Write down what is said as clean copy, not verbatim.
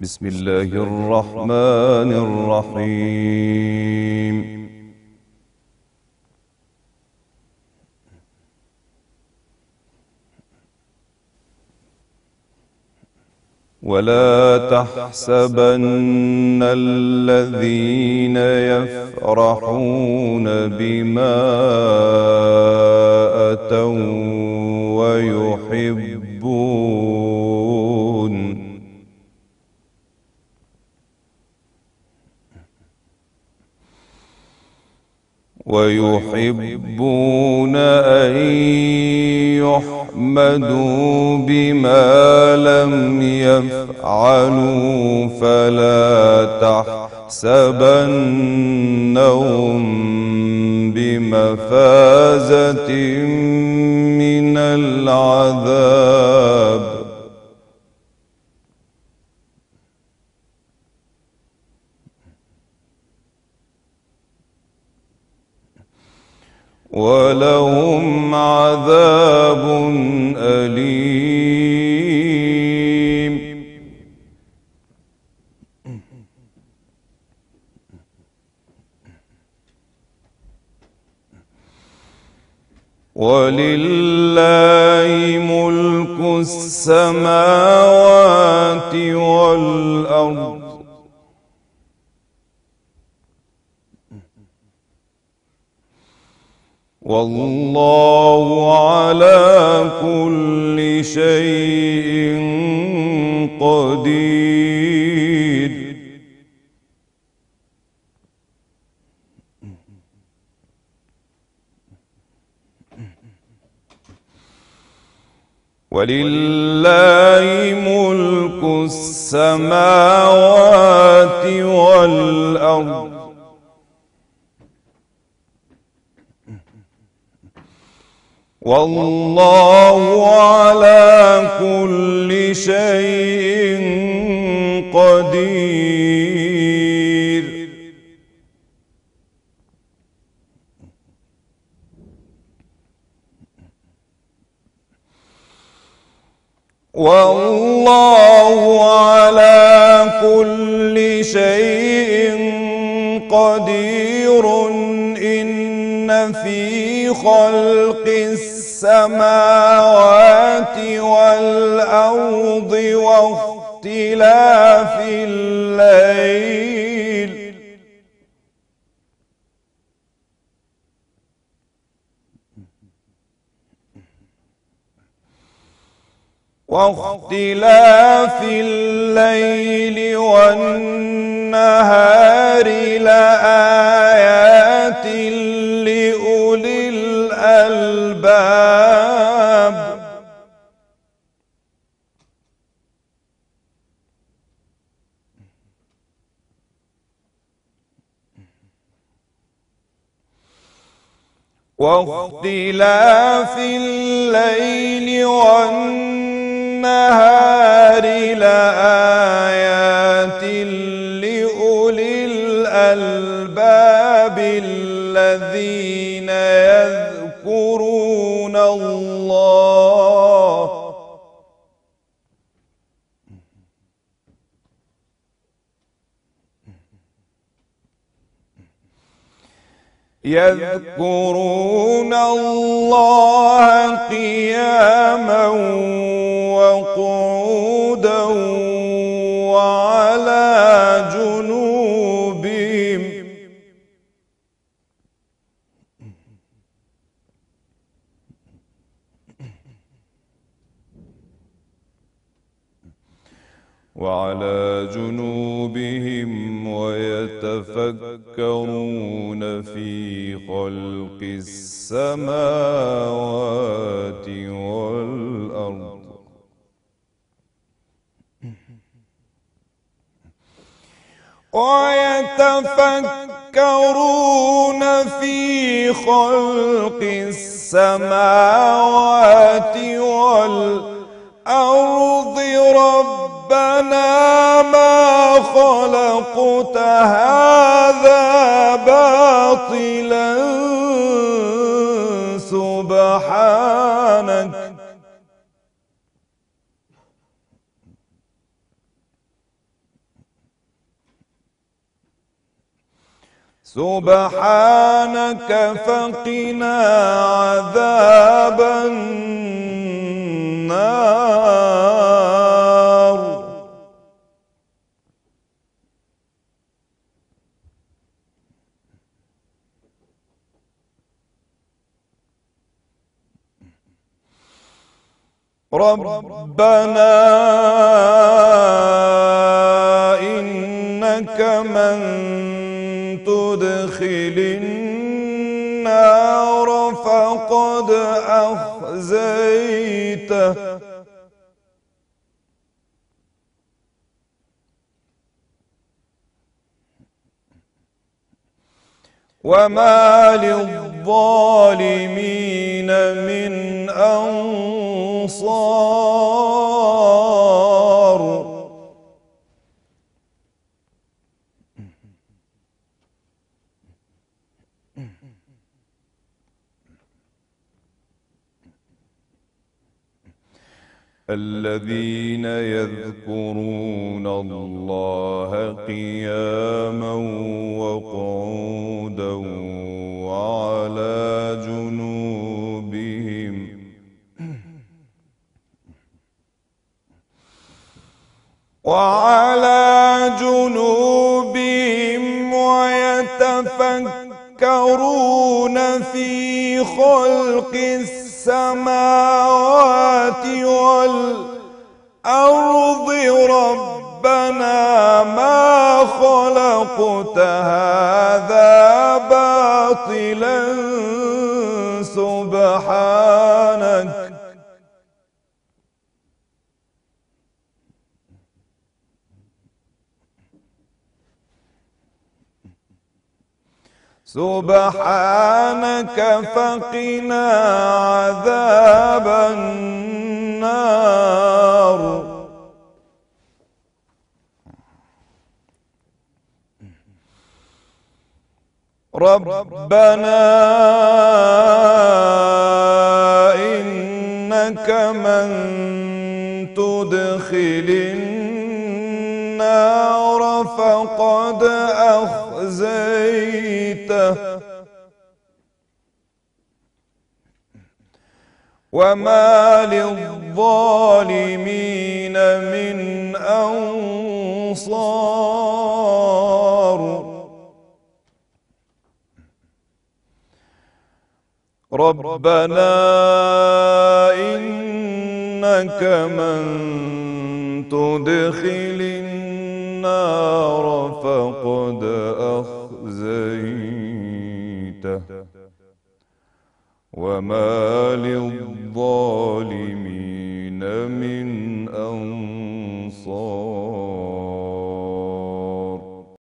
بسم الله الرحمن الرحيم. ولا تحسبن الذين يفرحون بما أتوا ويحبون أن يحمدوا بما لم يفعلوا فلا تحسبنهم بمفازة من العذاب. ولهم عذاب أليم. ولله ملك السماوات والأرض والله على كل شيء قدير. ولله ملك السماوات والأرض والله على كل شيء قدير. والله على كل شيء قدير. إن في خلق السماوات والأرض واختلاف الليل والنهار لآيات لأولي الألباب. واختلاف الليل والنهار لآيات لأولي الألباب الذين يذكرون الله قياما وقعودا وعلى جنوبهم ويتفكرون في خلق السماوات والأرض ربنا ما خلقت هذا باطلا سبحانك سبحانك فقنا عذاب النار. ربنا إنك من تدخل النار فقد أخزيته وما للظالمين من أنصار. الذين يذكرون الله قياما وقعودا وعلى جنوبهم ويتفكرون في خلق السماوات والأرض ربنا ما خلقت هذا باطلا سبحانك فقنا عذاب النار. ربنا إنك من تدخل النار فقد أخزيته وما للظالمين من أنصار. ربنا إنك من تدخل النار فقد أخزيته وما للظالمين